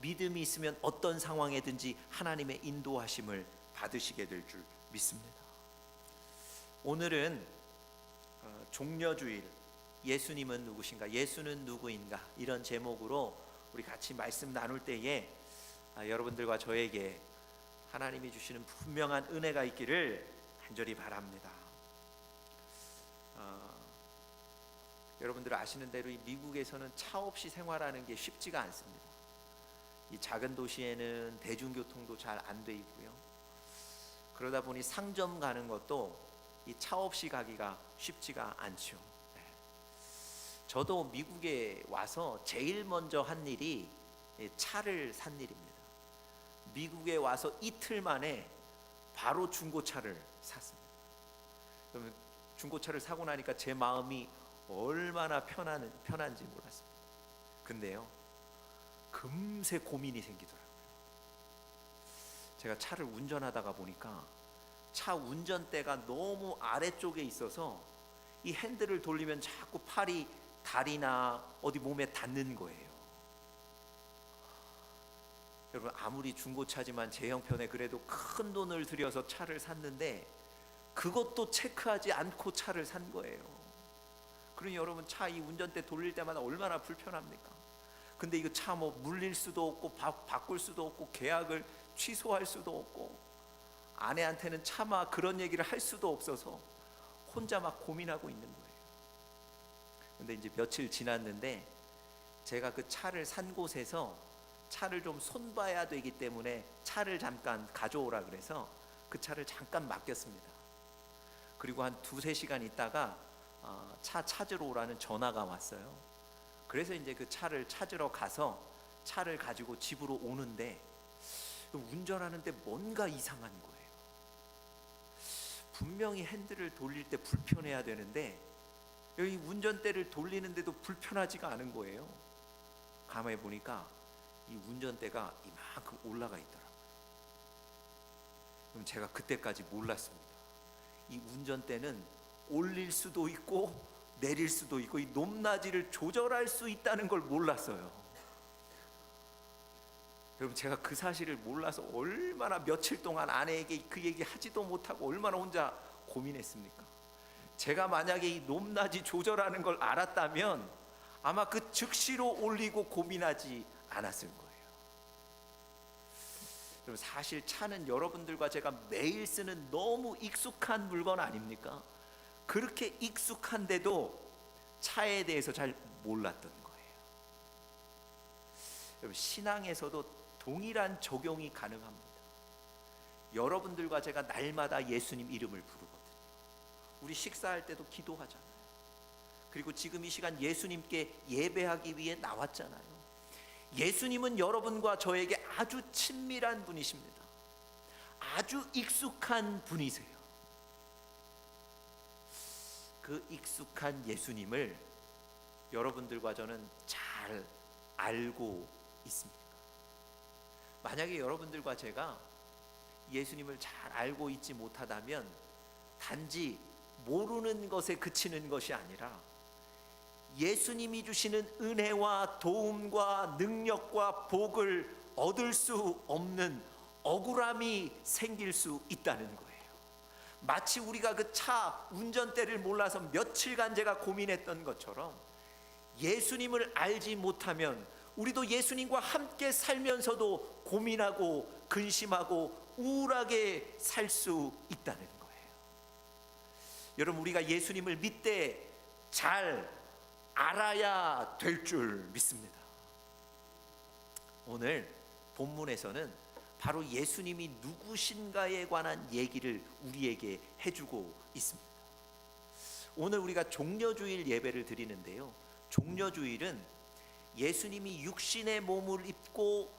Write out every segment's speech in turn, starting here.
믿음이 있으면 어떤 상황에든지 하나님의 인도하심을 받으시게 될 줄 믿습니다. 오늘은 종려주일, 예수님은 누구신가, 예수는 누구인가, 이런 제목으로 우리 같이 말씀 나눌 때에 여러분들과 저에게 하나님이 주시는 분명한 은혜가 있기를 간절히 바랍니다. 여러분들 아시는 대로 이 미국에서는 차 없이 생활하는 게 쉽지가 않습니다. 이 작은 도시에는 대중교통도 잘 안 돼 있고요. 그러다 보니 상점 가는 것도 이 차 없이 가기가 쉽지가 않죠. 저도 미국에 와서 제일 먼저 한 일이 차를 산 일입니다. 미국에 와서 이틀 만에 바로 중고차를 샀습니다. 그러면 중고차를 사고 나니까 제 마음이 얼마나 편한지 몰랐습니다. 근데요, 금세 고민이 생기더라고요. 제가 차를 운전하다가 보니까 차 운전대가 너무 아래쪽에 있어서 이 핸들을 돌리면 자꾸 팔이 다리나 어디 몸에 닿는 거예요. 여러분, 아무리 중고차지만 제 형편에 그래도 큰 돈을 들여서 차를 샀는데 그것도 체크하지 않고 차를 산 거예요. 그러니 여러분, 차 이 운전대 돌릴 때마다 얼마나 불편합니까? 근데 이거 차 뭐 물릴 수도 없고 바꿀 수도 없고 계약을 취소할 수도 없고 아내한테는 차마 그런 얘기를 할 수도 없어서 혼자 막 고민하고 있는 거예요. 근데 이제 며칠 지났는데 제가 그 차를 산 곳에서 차를 좀 손봐야 되기 때문에 차를 잠깐 가져오라 그래서 그 차를 잠깐 맡겼습니다. 그리고 한 2-3시간 있다가 차 찾으러 오라는 전화가 왔어요. 그래서 이제 그 차를 찾으러 가서 차를 가지고 집으로 오는데 운전하는데 뭔가 이상한 거예요. 분명히 핸들을 돌릴 때 불편해야 되는데 여기 운전대를 돌리는데도 불편하지가 않은 거예요. 가만히 보니까 이 운전대가 이만큼 올라가 있더라고요. 그럼 제가 그때까지 몰랐습니다. 이 운전대는 올릴 수도 있고 내릴 수도 있고 이 높낮이를 조절할 수 있다는 걸 몰랐어요. 여러분, 제가 그 사실을 몰라서 얼마나 며칠 동안 아내에게 그 얘기 하지도 못하고 얼마나 혼자 고민했습니까? 제가 만약에 이 높낮이 조절하는 걸 알았다면 아마 그 즉시로 올리고 고민하지 않았을 거예요. 여러분, 사실 차는 여러분들과 제가 매일 쓰는 너무 익숙한 물건 아닙니까? 그렇게 익숙한데도 차에 대해서 잘 몰랐던 거예요. 여러분, 신앙에서도 동일한 적용이 가능합니다. 여러분들과 제가 날마다 예수님 이름을 부르거든요. 우리 식사할 때도 기도하잖아요. 그리고 지금 이 시간 예수님께 예배하기 위해 나왔잖아요. 예수님은 여러분과 저에게 아주 친밀한 분이십니다. 아주 익숙한 분이세요. 그 익숙한 예수님을 여러분들과 저는 잘 알고 있습니다. 만약에 여러분들과 제가 예수님을 잘 알고 있지 못하다면 단지 모르는 것에 그치는 것이 아니라 예수님이 주시는 은혜와 도움과 능력과 복을 얻을 수 없는 억울함이 생길 수 있다는 거예요. 마치 우리가 그 차 운전대를 몰라서 며칠간 제가 고민했던 것처럼 예수님을 알지 못하면 우리도 예수님과 함께 살면서도 고민하고 근심하고 우울하게 살 수 있다는 거예요. 여러분, 우리가 예수님을 믿되 잘 알아야 될 줄 믿습니다. 오늘 본문에서는 바로 예수님이 누구신가에 관한 얘기를 우리에게 해주고 있습니다. 오늘 우리가 종려주일 예배를 드리는데요, 종려주일은 예수님이 육신의 몸을 입고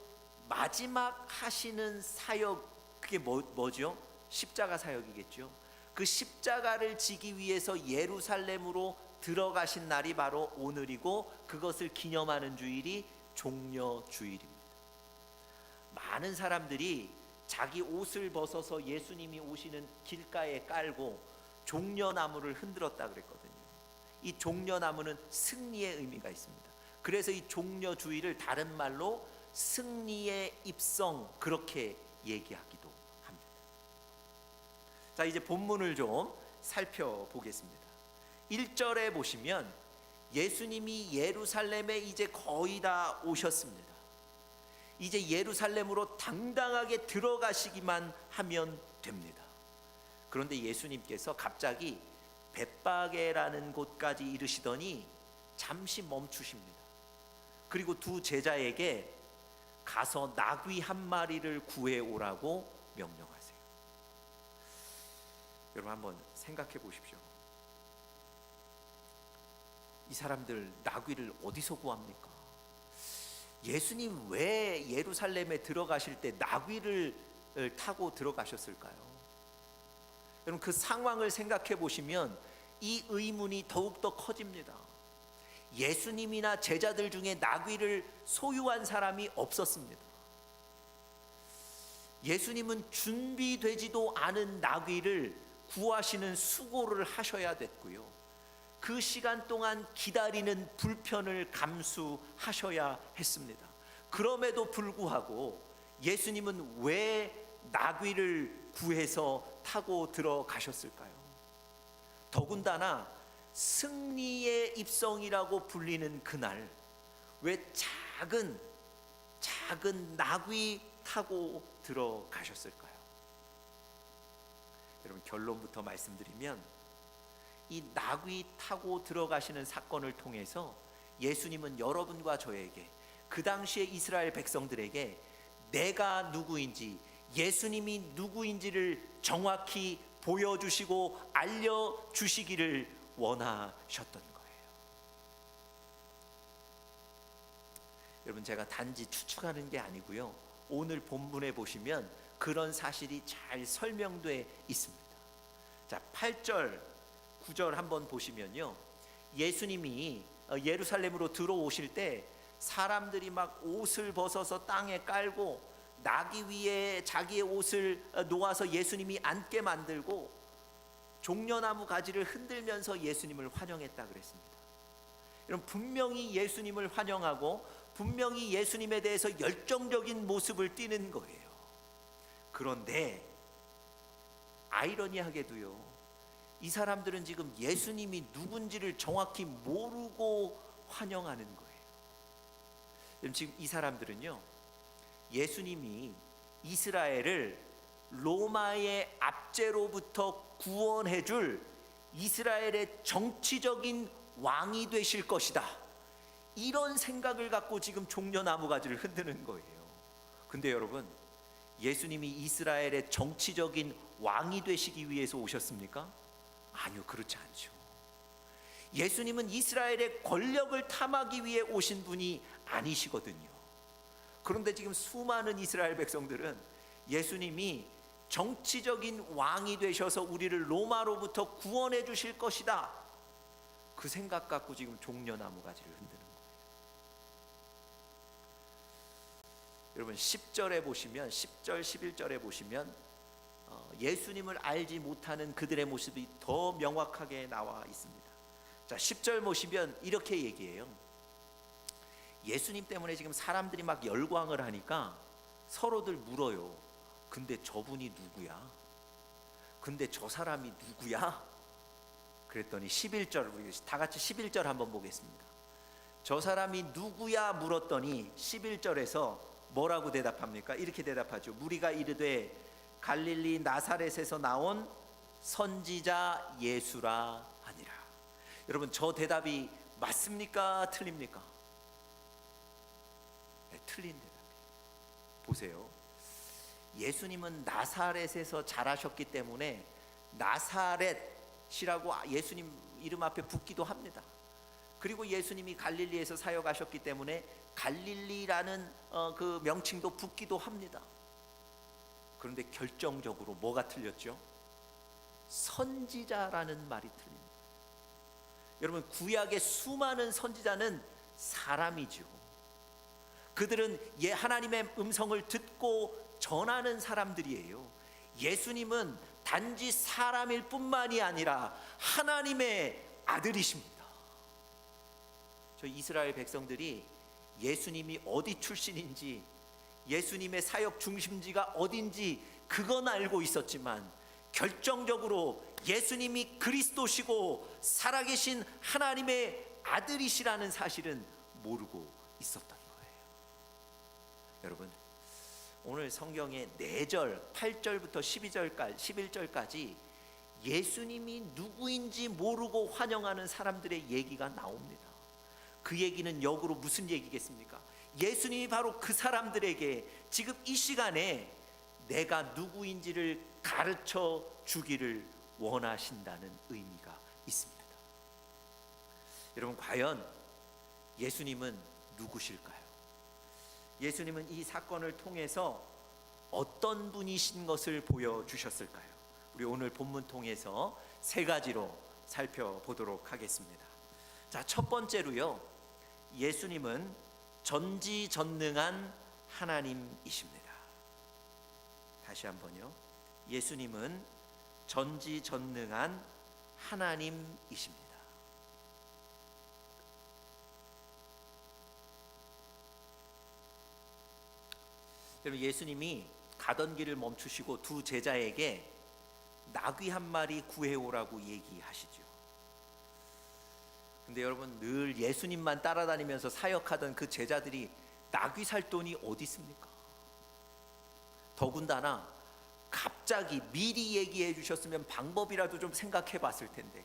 마지막 하시는 사역, 그게 뭐죠? 십자가 사역이겠죠. 그 십자가를 지기 위해서 예루살렘으로 들어가신 날이 바로 오늘이고 그것을 기념하는 주일이 종려주일입니다. 많은 사람들이 자기 옷을 벗어서 예수님이 오시는 길가에 깔고 종려나무를 흔들었다 그랬거든요. 이 종려나무는 승리의 의미가 있습니다. 그래서 이 종려주일을 다른 말로 승리의 입성, 그렇게 얘기하기도 합니다. 자, 이제 본문을 좀 살펴보겠습니다. 1절에 보시면 예수님이 예루살렘에 이제 거의 다 오셨습니다. 이제 예루살렘으로 당당하게 들어가시기만 하면 됩니다. 그런데 예수님께서 갑자기 벳바게라는 곳까지 이르시더니 잠시 멈추십니다. 그리고 두 제자에게 가서 나귀 한 마리를 구해 오라고 명령하세요. 여러분 한번 생각해 보십시오. 이 사람들 나귀를 어디서 구합니까? 예수님 왜 예루살렘에 들어가실 때 나귀를 타고 들어가셨을까요? 여러분 그 상황을 생각해 보시면 이 의문이 더욱더 커집니다. 예수님이나 제자들 중에 나귀를 소유한 사람이 없었습니다. 예수님은 준비되지도 않은 나귀를 구하시는 수고를 하셔야 됐고요. 그 시간 동안 기다리는 불편을 감수하셔야 했습니다. 그럼에도 불구하고 예수님은 왜 나귀를 구해서 타고 들어가셨을까요? 더군다나 승리의 입성이라고 불리는 그날 왜 작은 나귀 타고 들어가셨을까요? 여러분 결론부터 말씀드리면 이 나귀 타고 들어가시는 사건을 통해서 예수님은 여러분과 저에게, 그 당시의 이스라엘 백성들에게 내가 누구인지, 예수님이 누구인지를 정확히 보여주시고 알려주시기를 원하셨던 거예요. 여러분 제가 단지 추측하는 게 아니고요, 오늘 본문에 보시면 그런 사실이 잘 설명되어 있습니다. 자, 8절 9절 한번 보시면요, 예수님이 예루살렘으로 들어오실 때 사람들이 막 옷을 벗어서 땅에 깔고 나귀 위에 자기의 옷을 놓아서 예수님이 앉게 만들고 종려나무 가지를 흔들면서 예수님을 환영했다 그랬습니다. 여러분 분명히 예수님을 환영하고 분명히 예수님에 대해서 열정적인 모습을 띠는 거예요. 그런데 아이러니하게도요, 이 사람들은 지금 예수님이 누군지를 정확히 모르고 환영하는 거예요. 지금 이 사람들은요, 예수님이 이스라엘을 로마의 압제로부터 구원해 줄 이스라엘의 정치적인 왕이 되실 것이다, 이런 생각을 갖고 지금 종려나무 가지를 흔드는 거예요. 근데 여러분, 예수님이 이스라엘의 정치적인 왕이 되시기 위해서 오셨습니까? 아니요, 그렇지 않죠. 예수님은 이스라엘의 권력을 탐하기 위해 오신 분이 아니시거든요. 그런데 지금 수많은 이스라엘 백성들은 예수님이 정치적인 왕이 되셔서 우리를 로마로부터 구원해 주실 것이다, 그 생각 갖고 지금 종려나무 가지를 흔드는 거예요. 여러분 10절에 보시면, 10절 11절에 보시면 예수님을 알지 못하는 그들의 모습이 더 명확하게 나와 있습니다. 자, 10절 보시면 이렇게 얘기해요. 예수님 때문에 지금 사람들이 막 열광을 하니까 서로들 물어요. 근데 저분이 누구야? 근데 저 사람이 누구야? 그랬더니 11절, 우리 다 같이 11절 한번 보겠습니다. 저 사람이 누구야 물었더니 11절에서 뭐라고 대답합니까? 이렇게 대답하죠. 무리가 이르되 갈릴리 나사렛에서 나온 선지자 예수라 하니라. 여러분 저 대답이 맞습니까? 틀립니까? 네, 틀린 대답이에요. 보세요. 예수님은 나사렛에서 자라셨기 때문에 나사렛이라고 예수님 이름 앞에 붙기도 합니다. 그리고 예수님이 갈릴리에서 사역하셨기 때문에 갈릴리라는 그 명칭도 붙기도 합니다. 그런데 결정적으로 뭐가 틀렸죠? 선지자라는 말이 틀립니다. 여러분 구약의 수많은 선지자는 사람이죠. 그들은 하나님의 음성을 듣고 전하는 사람들이에요. 예수님은 단지 사람일 뿐만이 아니라 하나님의 아들이십니다. 저 이스라엘 백성들이 예수님이 어디 출신인지, 예수님의 사역 중심지가 어딘지 그건 알고 있었지만 결정적으로 예수님이 그리스도시고 살아계신 하나님의 아들이시라는 사실은 모르고 있었던 거예요. 여러분, 오늘 성경의 4절 8절부터 11절까지 예수님이 누구인지 모르고 환영하는 사람들의 얘기가 나옵니다. 그 얘기는 역으로 무슨 얘기겠습니까? 예수님이 바로 그 사람들에게 지금 이 시간에 내가 누구인지를 가르쳐 주기를 원하신다는 의미가 있습니다. 여러분, 과연 예수님은 누구실까요? 예수님은 이 사건을 통해서 어떤 분이신 것을 보여주셨을까요? 우리 오늘 본문 통해서 3가지로 살펴보도록 하겠습니다. 자, 첫 번째로요, 예수님은 전지전능한 하나님이십니다. 다시 한번요. 예수님은 전지전능한 하나님이십니다. 여러분, 예수님이 가던 길을 멈추시고 2 제자에게 나귀 한 마리 구해오라고 얘기하시죠. 근데 여러분, 늘 예수님만 따라다니면서 사역하던 그 제자들이 나귀 살 돈이 어디 있습니까? 더군다나 갑자기 미리 얘기해 주셨으면 방법이라도 좀 생각해 봤을 텐데,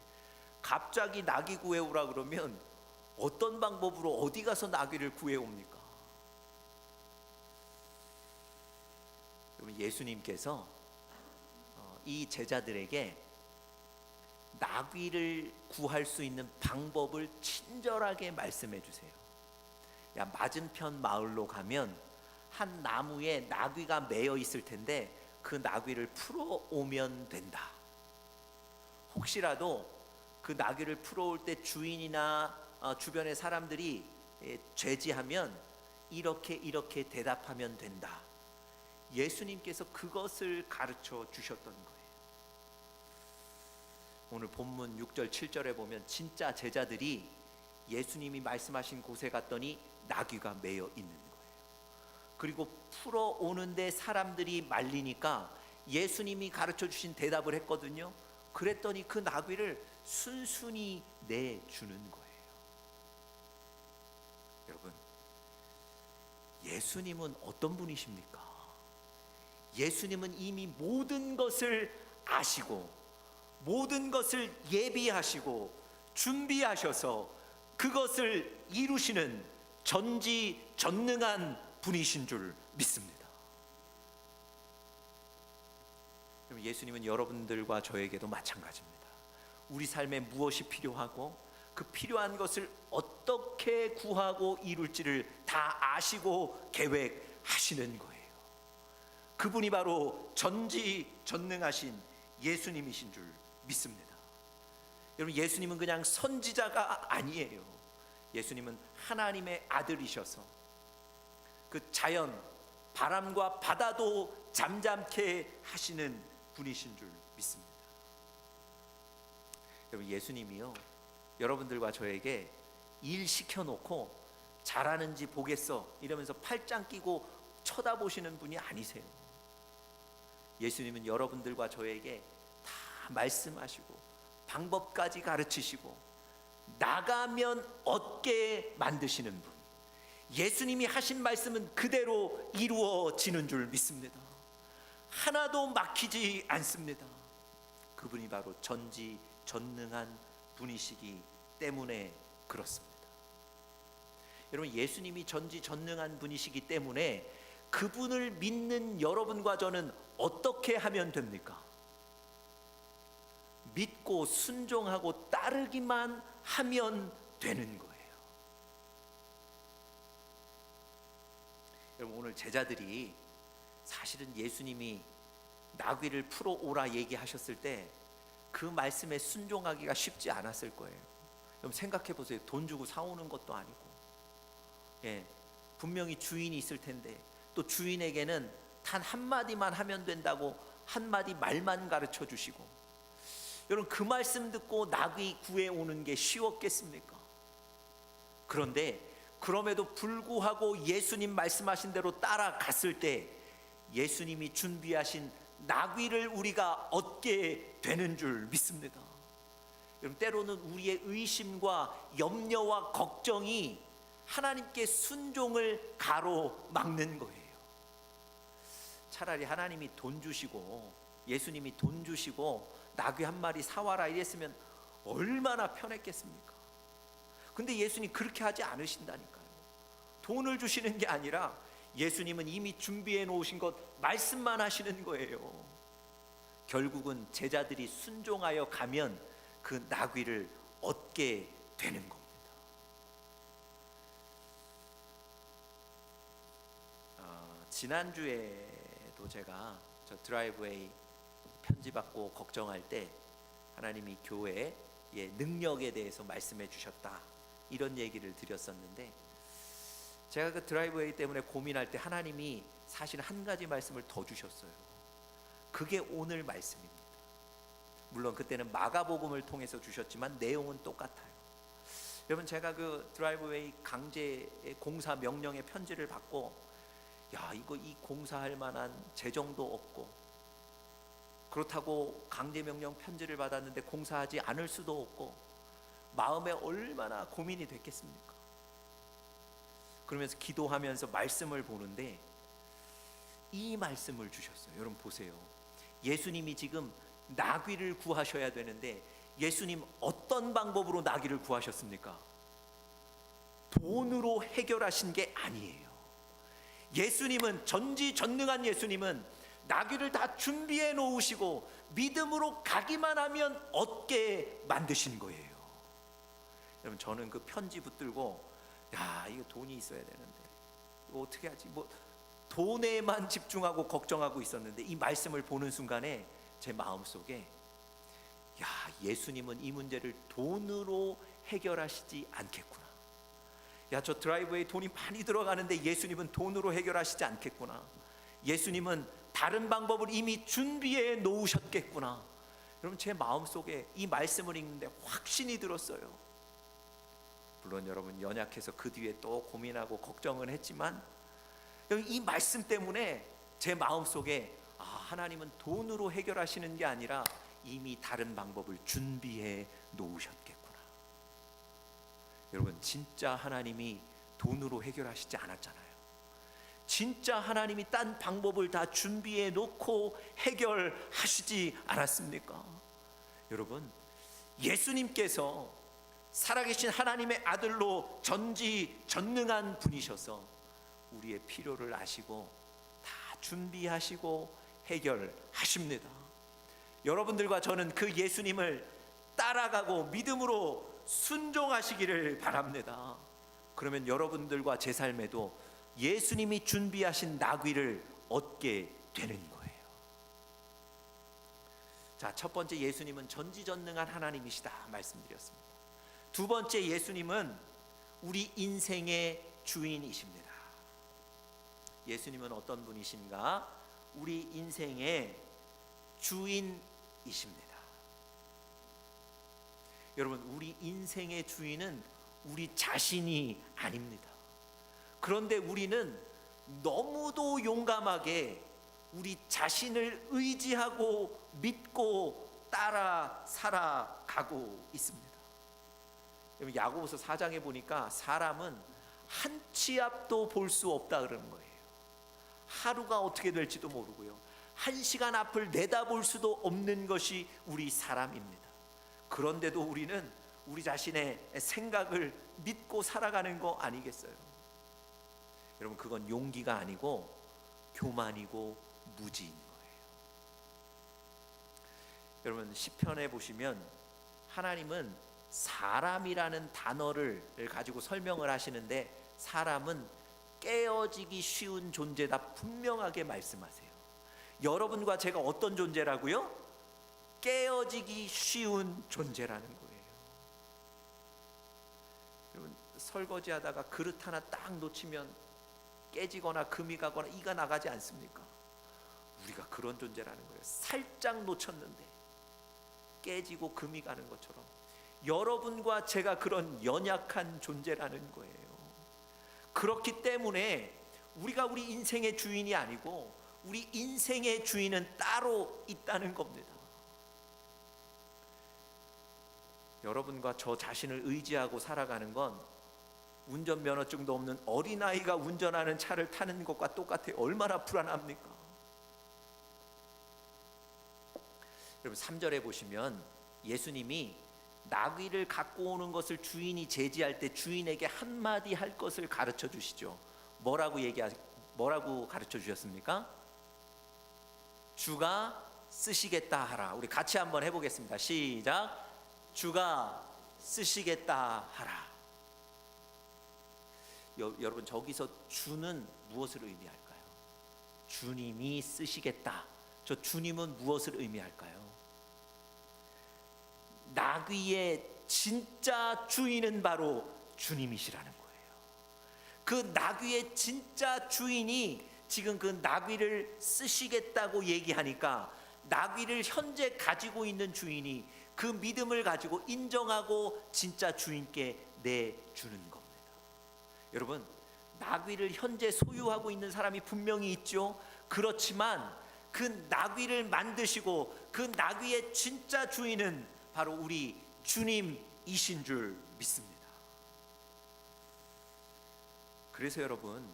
갑자기 나귀 구해오라 그러면 어떤 방법으로 어디 가서 나귀를 구해옵니까? 예수님께서 이 제자들에게 나귀를 구할 수 있는 방법을 친절하게 말씀해 주세요. 야, 맞은편 마을로 가면 한 나무에 나귀가 매여 있을 텐데 그 나귀를 풀어 오면 된다. 혹시라도 그 나귀를 풀어올 때 주인이나 주변의 사람들이 제지하면 이렇게 대답하면 된다. 예수님께서 그것을 가르쳐 주셨던 거예요. 오늘 본문 6절 7절에 보면 진짜 제자들이 예수님이 말씀하신 곳에 갔더니 나귀가 매여 있는 거예요. 그리고 풀어오는데 사람들이 말리니까 예수님이 가르쳐 주신 대답을 했거든요. 그랬더니 그 나귀를 순순히 내주는 거예요. 여러분, 예수님은 어떤 분이십니까? 예수님은 이미 모든 것을 아시고 모든 것을 예비하시고 준비하셔서 그것을 이루시는 전지전능한 분이신 줄 믿습니다. 예수님은 여러분들과 저에게도 마찬가지입니다. 우리 삶에 무엇이 필요하고 그 필요한 것을 어떻게 구하고 이룰지를 다 아시고 계획하시는 거예요. 그분이 바로 전지전능하신 예수님이신 줄 믿습니다. 여러분, 예수님은 그냥 선지자가 아니에요. 예수님은 하나님의 아들이셔서 그 자연, 바람과 바다도 잠잠케 하시는 분이신 줄 믿습니다. 여러분, 예수님이요, 여러분들과 저에게 일 시켜놓고 잘하는지 보겠어 이러면서 팔짱 끼고 쳐다보시는 분이 아니세요. 예수님은 여러분들과 저에게 다 말씀하시고 방법까지 가르치시고 나가면 얻게 만드시는 분. 예수님이 하신 말씀은 그대로 이루어지는 줄 믿습니다. 하나도 막히지 않습니다. 그분이 바로 전지전능한 분이시기 때문에 그렇습니다. 여러분, 예수님이 전지전능한 분이시기 때문에 그분을 믿는 여러분과 저는 어떻게 하면 됩니까? 믿고 순종하고 따르기만 하면 되는 거예요. 여러분, 오늘 제자들이 사실은 예수님이 나귀를 풀어 오라 얘기하셨을 때 그 말씀에 순종하기가 쉽지 않았을 거예요. 여러분, 생각해 보세요. 돈 주고 사오는 것도 아니고, 분명히 주인이 있을 텐데 또 주인에게는 단 한마디만 하면 된다고 한마디 말만 가르쳐 주시고, 여러분, 그 말씀 듣고 나귀 구해 오는 게 쉬웠겠습니까? 그런데 그럼에도 불구하고 예수님 말씀하신 대로 따라갔을 때 예수님이 준비하신 나귀를 우리가 얻게 되는 줄 믿습니다. 여러분, 때로는 우리의 의심과 염려와 걱정이 하나님께 순종을 가로막는 거예요. 차라리 하나님이 돈 주시고 예수님이 돈 주시고 나귀 한 마리 사와라 이랬으면 얼마나 편했겠습니까? 근데 예수님 그렇게 하지 않으신다니까요. 돈을 주시는 게 아니라 예수님은 이미 준비해 놓으신 것 말씀만 하시는 거예요. 결국은 제자들이 순종하여 가면 그 나귀를 얻게 되는 겁니다. 지난주에도 제가 저 드라이브웨이 편지받고 걱정할 때 하나님이 교회의 능력에 대해서 말씀해 주셨다 이런 얘기를 드렸었는데, 제가 그 드라이브웨이 때문에 고민할 때 하나님이 사실 한 가지 말씀을 더 주셨어요. 그게 오늘 말씀입니다. 물론 그때는 마가복음을 통해서 주셨지만 내용은 똑같아요. 여러분, 제가 그 드라이브웨이 강제 공사 명령의 편지를 받고 이 공사할 만한 재정도 없고 그렇다고 강제 명령 편지를 받았는데 공사하지 않을 수도 없고 마음에 얼마나 고민이 됐겠습니까? 그러면서 기도하면서 말씀을 보는데 이 말씀을 주셨어요. 여러분 보세요. 예수님이 지금 나귀를 구하셔야 되는데 예수님 어떤 방법으로 나귀를 구하셨습니까? 돈으로 해결하신 게 아니에요. 예수님은, 전지전능한 예수님은 나귀를 다 준비해 놓으시고 믿음으로 가기만 하면 얻게 만드신 거예요. 여러분, 저는 그 편지 붙들고 이거 돈이 있어야 되는데 이거 어떻게 하지? 돈에만 집중하고 걱정하고 있었는데 이 말씀을 보는 순간에 제 마음속에 예수님은 이 문제를 돈으로 해결하시지 않겠구나. 저 드라이브에 돈이 많이 들어가는데 예수님은 돈으로 해결하시지 않겠구나. 예수님은 다른 방법을 이미 준비해 놓으셨겠구나. 여러분, 제 마음속에 이 말씀을 읽는데 확신이 들었어요. 물론 여러분 연약해서 그 뒤에 또 고민하고 걱정은 했지만 이 말씀 때문에 제 마음속에 하나님은 돈으로 해결하시는 게 아니라 이미 다른 방법을 준비해 놓으셨겠구나. 여러분, 진짜 하나님이 돈으로 해결하시지 않았잖아요. 진짜 하나님이 딴 방법을 다 준비해 놓고 해결하시지 않았습니까? 여러분, 예수님께서 살아계신 하나님의 아들로 전지전능한 분이셔서 우리의 필요를 아시고 다 준비하시고 해결하십니다. 여러분들과 저는 그 예수님을 따라가고 믿음으로 순종하시기를 바랍니다. 그러면 여러분들과 제 삶에도 예수님이 준비하신 나귀를 얻게 되는 거예요. 자, 첫 번째, 예수님은 전지전능한 하나님이시다 말씀드렸습니다. 두 번째, 예수님은 우리 인생의 주인이십니다. 예수님은 어떤 분이신가? 우리 인생의 주인이십니다. 여러분, 우리 인생의 주인은 우리 자신이 아닙니다. 그런데 우리는 너무도 용감하게 우리 자신을 의지하고 믿고 따라 살아가고 있습니다. 여러분, 야고보서 4장에 보니까 사람은 한 치 앞도 볼 수 없다 그러는 거예요. 하루가 어떻게 될지도 모르고요, 한 시간 앞을 내다볼 수도 없는 것이 우리 사람입니다. 그런데도 우리는 우리 자신의 생각을 믿고 살아가는 거 아니겠어요? 여러분, 그건 용기가 아니고 교만이고 무지인 거예요. 여러분, 시편에 보시면 하나님은 사람이라는 단어를 가지고 설명을 하시는데 사람은 깨어지기 쉬운 존재다 분명하게 말씀하세요. 여러분과 제가 어떤 존재라고요? 깨어지기 쉬운 존재라는 거예요. 여러분, 설거지하다가 그릇 하나 딱 놓치면 깨지거나 금이 가거나 이가 나가지 않습니까? 우리가 그런 존재라는 거예요. 살짝 놓쳤는데 깨지고 금이 가는 것처럼 여러분과 제가 그런 연약한 존재라는 거예요. 그렇기 때문에 우리가 우리 인생의 주인이 아니고 우리 인생의 주인은 따로 있다는 겁니다. 여러분과 저 자신을 의지하고 살아가는 건 운전면허증도 없는 어린아이가 운전하는 차를 타는 것과 똑같아요. 얼마나 불안합니까? 여러분 3절에 보시면 예수님이 나귀를 갖고 오는 것을 주인이 제지할 때 주인에게 한마디 할 것을 가르쳐 주시죠. 뭐라고 가르쳐 주셨습니까? 주가 쓰시겠다 하라. 우리 같이 한번 해보겠습니다. 시작. 주가 쓰시겠다 하라. 여러분 저기서 주는 무엇을 의미할까요? 주님이 쓰시겠다. 저 주님은 무엇을 의미할까요? 나귀의 진짜 주인은 바로 주님이시라는 거예요. 그 나귀의 진짜 주인이 지금 그 나귀를 쓰시겠다고 얘기하니까 나귀를 현재 가지고 있는 주인이 그 믿음을 가지고 인정하고 진짜 주인께 내주는 겁니다. 여러분 나귀를 현재 소유하고 있는 사람이 분명히 있죠. 그렇지만 그 나귀를 만드시고 그 나귀의 진짜 주인은 바로 우리 주님이신 줄 믿습니다. 그래서 여러분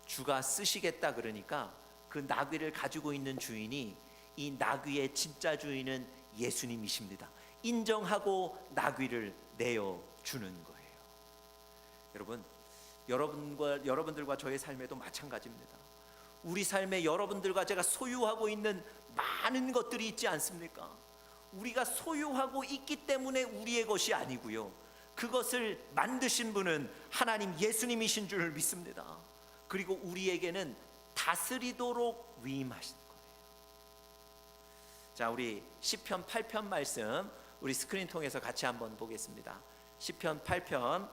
주가 쓰시겠다 그러니까 그 나귀를 가지고 있는 주인이 이 나귀의 진짜 주인은 예수님이십니다. 인정하고 나귀를 내어주는 거예요. 여러분 여러분들과 저의 삶에도 마찬가지입니다. 우리 삶에 여러분들과 제가 소유하고 있는 많은 것들이 있지 않습니까? 우리가 소유하고 있기 때문에 우리의 것이 아니고요, 그것을 만드신 분은 하나님 예수님이신 줄 믿습니다. 그리고 우리에게는 다스리도록 위임하신 거예요. 자, 우리 시편 8편 말씀 우리 스크린 통해서 같이 한번 보겠습니다. 시편 8편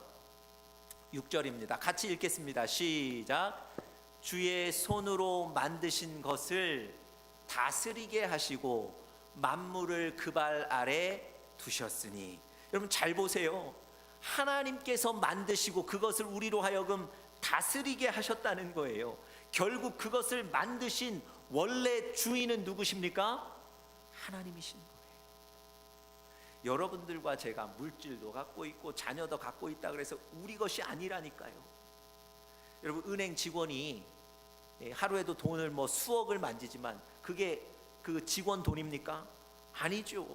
6절입니다. 같이 읽겠습니다. 시작. 주의 손으로 만드신 것을 다스리게 하시고 만물을 그 발 아래 두셨으니. 여러분 잘 보세요. 하나님께서 만드시고 그것을 우리로 하여금 다스리게 하셨다는 거예요. 결국 그것을 만드신 원래 주인은 누구십니까? 하나님이신 거예요. 여러분들과 제가 물질도 갖고 있고 자녀도 갖고 있다 그래서 우리 것이 아니라니까요. 여러분 은행 직원이 하루에도 돈을 수억을 만지지만 그게 그 직원 돈입니까? 아니죠.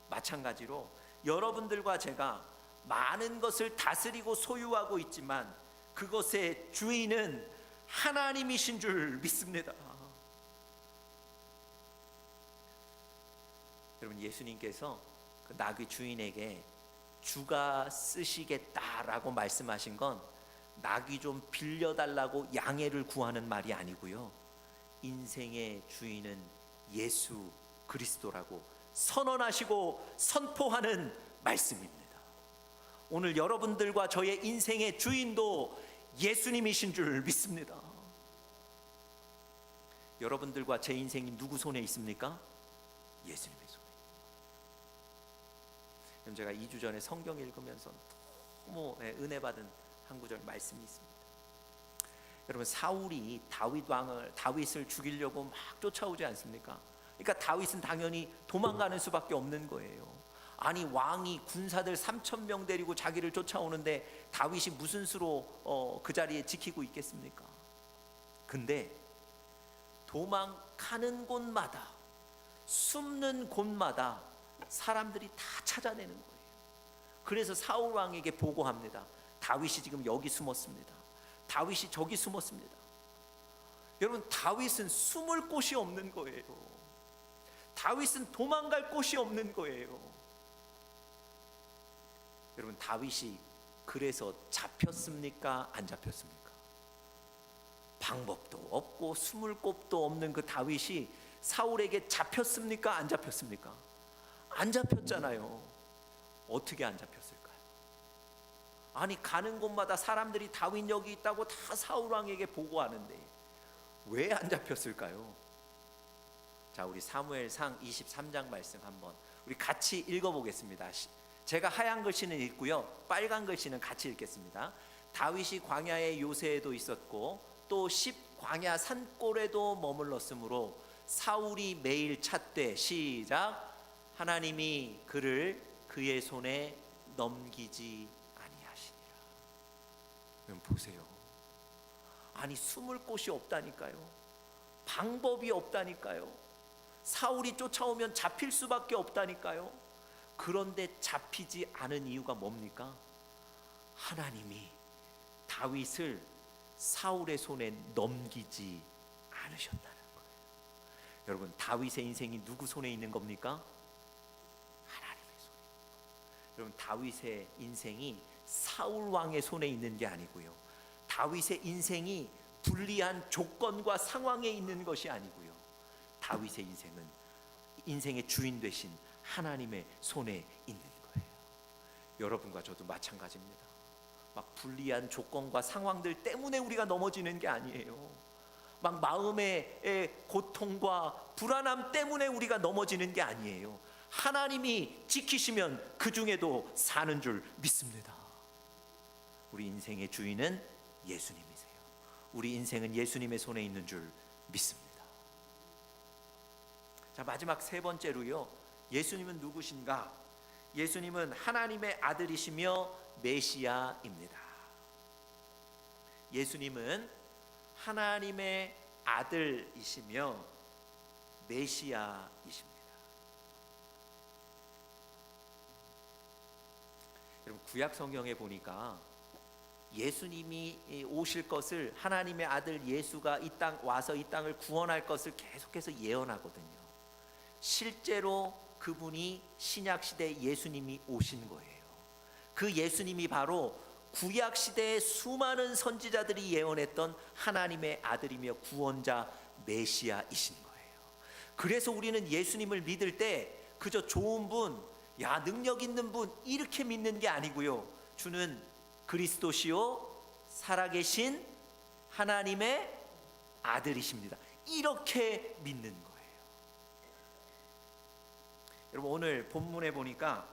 마찬가지로 여러분들과 제가 많은 것을 다스리고 소유하고 있지만 그것의 주인은 하나님이신 줄 믿습니다. 여러분 예수님께서 그 나귀 주인에게 주가 쓰시겠다라고 말씀하신 건 나귀 좀 빌려달라고 양해를 구하는 말이 아니고요, 인생의 주인은 예수 그리스도라고 선언하시고 선포하는 말씀입니다. 오늘 여러분들과 저의 인생의 주인도 예수님이신 줄 믿습니다. 여러분들과 제 인생이 누구 손에 있습니까? 예수님의 손에. 그럼 제가 2주 전에 성경 읽으면서 너무 은혜 받은 한 구절 말씀이 있습니다. 여러분 사울이 다윗을 죽이려고 막 쫓아오지 않습니까? 그러니까 다윗은 당연히 도망가는 수밖에 없는 거예요. 아니 왕이 군사들 3,000명 데리고 자기를 쫓아오는데 다윗이 무슨 수로 그 자리에 지키고 있겠습니까? 근데 도망가는 곳마다 숨는 곳마다 사람들이 다 찾아내는 거예요. 그래서 사울 왕에게 보고합니다. 다윗이 지금 여기 숨었습니다. 다윗이 저기 숨었습니다. 여러분 다윗은 숨을 곳이 없는 거예요. 다윗은 도망갈 곳이 없는 거예요. 여러분 다윗이 그래서 잡혔습니까? 안 잡혔습니까? 방법도 없고 숨을 곳도 없는 그 다윗이 사울에게 잡혔습니까? 안 잡혔습니까? 안 잡혔잖아요. 어떻게 안 잡혔을까요? 아니 가는 곳마다 사람들이 다윗 여기 있다고 다 사울 왕에게 보고하는데 왜 안 잡혔을까요? 자, 우리 사무엘상 23장 말씀 한번 우리 같이 읽어보겠습니다. 제가 하얀 글씨는 읽고요, 빨간 글씨는 같이 읽겠습니다. 다윗이 광야의 요새에도 있었고 또 10광야 산골에도 머물렀으므로 사울이 매일 찾되 시작 하나님이 그를 그의 손에 넘기지 아니하시니라. 그럼 보세요. 아니 숨을 곳이 없다니까요. 방법이 없다니까요. 사울이 쫓아오면 잡힐 수밖에 없다니까요. 그런데 잡히지 않은 이유가 뭡니까? 하나님이 다윗을 사울의 손에 넘기지 않으셨다는 거예요. 여러분, 다윗의 인생이 누구 손에 있는 겁니까? 하나님의 손에. 여러분, 다윗의 인생이 사울 왕의 손에 있는 게 아니고요. 다윗의 인생이 불리한 조건과 상황에 있는 것이 아니고요. 다윗의 인생은 인생의 주인 되신 하나님의 손에 있는 거예요. 여러분과 저도 마찬가지입니다. 막 불리한 조건과 상황들 때문에 우리가 넘어지는 게 아니에요. 막 마음의 고통과 불안함 때문에 우리가 넘어지는 게 아니에요. 하나님이 지키시면 그 중에도 사는 줄 믿습니다. 우리 인생의 주인은 예수님이세요. 우리 인생은 예수님의 손에 있는 줄 믿습니다. 자, 마지막 세 번째로요. 예수님은 누구신가? 예수님은 하나님의 아들이시며 메시아입니다. 예수님은 하나님의 아들이시며 메시아이십니다. 여러분, 구약 성경에 보니까 예수님이 오실 것을, 하나님의 아들 예수가 이 땅 와서 이 땅을 구원할 것을 계속해서 예언하거든요. 실제로 그분이 신약 시대에 예수님이 오신 거예요. 그 예수님이 바로 구약 시대의 수많은 선지자들이 예언했던 하나님의 아들이며 구원자 메시아이신 거예요. 그래서 우리는 예수님을 믿을 때 그저 좋은 분, 야 능력 있는 분 이렇게 믿는 게 아니고요. 주는 그리스도시요 살아계신 하나님의 아들이십니다. 이렇게 믿는 거예요. 여러분, 오늘 본문에 보니까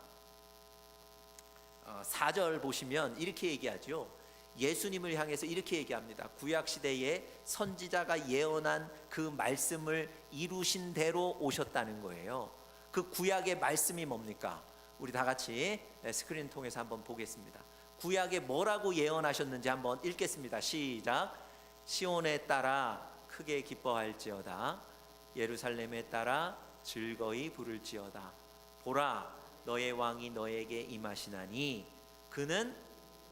4절 보시면 이렇게 얘기하죠. 예수님을 향해서 이렇게 얘기합니다. 구약 시대에 선지자가 예언한 그 말씀을 이루신 대로 오셨다는 거예요. 그 구약의 말씀이 뭡니까? 우리 다 같이 스크린 통해서 한번 보겠습니다. 구약에 뭐라고 예언하셨는지 한번 읽겠습니다. 시작. 시온에 따라 크게 기뻐할지어다. 예루살렘에 따라 즐거이 부를지어다. 보라, 너의 왕이 너에게 임하시나니 그는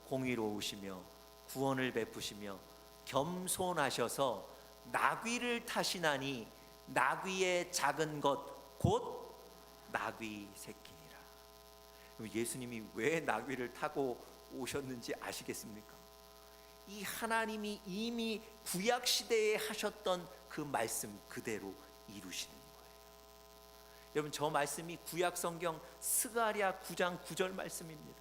공의로우시며 구원을 베푸시며 겸손하셔서 나귀를 타시나니 나귀의 작은 것 곧 나귀 새끼니라. 예수님이 왜 나귀를 타고 오셨는지 아시겠습니까? 이 하나님이 이미 구약 시대에 하셨던 그 말씀 그대로 이루시는 거예요. 여러분, 저 말씀이 구약 성경 스가랴 9장 9절 말씀입니다.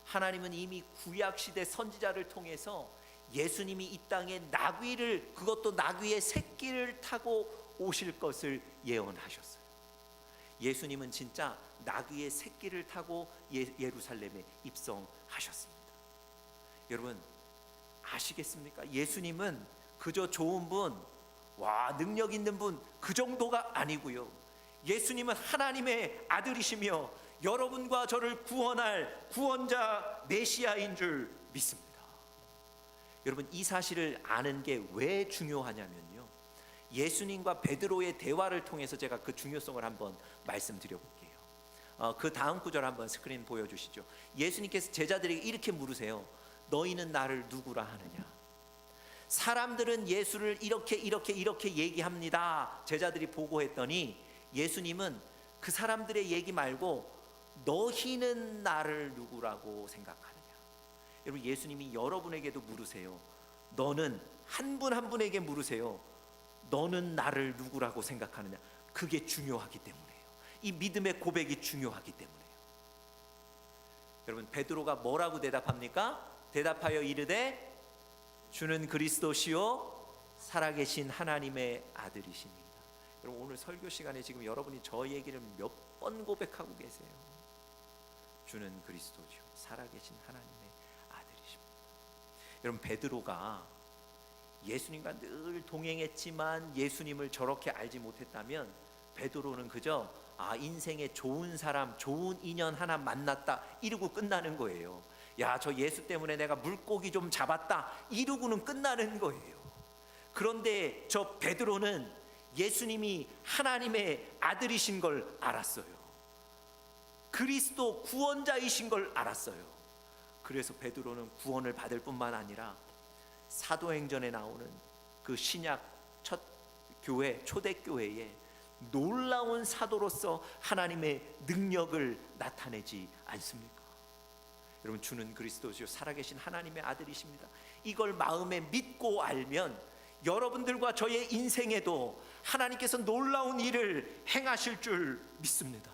하나님은 이미 구약 시대 선지자를 통해서 예수님이 이 땅에 나귀를, 그것도 나귀의 새끼를 타고 오실 것을 예언하셨어요. 예수님은 진짜 나귀의 새끼를 타고 예루살렘에 입성하셨습니다. 여러분 아시겠습니까? 예수님은 그저 좋은 분, 와 능력 있는 분 그 정도가 아니고요. 예수님은 하나님의 아들이시며 여러분과 저를 구원할 구원자 메시아인 줄 믿습니다. 여러분, 이 사실을 아는 게 왜 중요하냐면요, 예수님과 베드로의 대화를 통해서 제가 그 중요성을 한번 말씀드려 볼게요. 그 다음 구절 한번 스크린 보여주시죠. 예수님께서 제자들에게 이렇게 물으세요. 너희는 나를 누구라 하느냐? 사람들은 예수를 이렇게 얘기합니다. 제자들이 보고했더니 예수님은 그 사람들의 얘기 말고 너희는 나를 누구라고 생각하느냐? 여러분, 예수님이 여러분에게도 물으세요. 너는 한 분 한 분에게 물으세요. 너는 나를 누구라고 생각하느냐? 그게 중요하기 때문에요. 이 믿음의 고백이 중요하기 때문에요. 여러분, 베드로가 뭐라고 대답합니까? 대답하여 이르되 주는 그리스도시요 살아계신 하나님의 아들이십니다. 여러분, 오늘 설교 시간에 지금 여러분이 저 얘기를 몇 번 고백하고 계세요. 주는 그리스도시요 살아계신 하나님의 아들이십니다. 여러분, 베드로가 예수님과 늘 동행했지만 예수님을 저렇게 알지 못했다면 베드로는 그저 인생에 좋은 사람, 좋은 인연 하나 만났다 이러고 끝나는 거예요. 야, 저 예수 때문에 내가 물고기 좀 잡았다 이러고는 끝나는 거예요. 그런데 저 베드로는 예수님이 하나님의 아들이신 걸 알았어요. 그리스도 구원자이신 걸 알았어요. 그래서 베드로는 구원을 받을 뿐만 아니라 사도행전에 나오는 그 신약 첫 교회, 초대교회에 놀라운 사도로서 하나님의 능력을 나타내지 않습니까? 여러분, 주는 그리스도시요 살아계신 하나님의 아들이십니다. 이걸 마음에 믿고 알면 여러분들과 저의 인생에도 하나님께서 놀라운 일을 행하실 줄 믿습니다.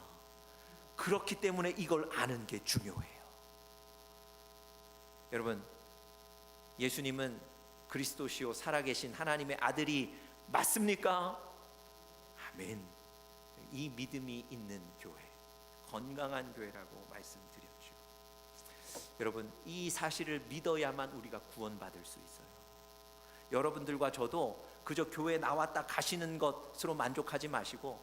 그렇기 때문에 이걸 아는 게 중요해요. 여러분, 예수님은 그리스도시요 살아계신 하나님의 아들이 맞습니까? 아멘. 이 믿음이 있는 교회, 건강한 교회라고 말씀드렸죠. 여러분, 이 사실을 믿어야만 우리가 구원받을 수 있어요. 여러분들과 저도 그저 교회 나왔다 가시는 것으로 만족하지 마시고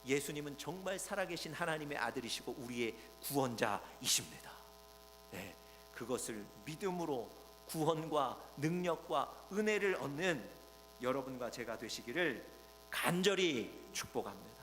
예수님은 정말 살아계신 하나님의 아들이시고 우리의 구원자이십니다. 네, 그것을 믿음으로 구원과 능력과 은혜를 얻는 여러분과 제가 되시기를 간절히 축복합니다.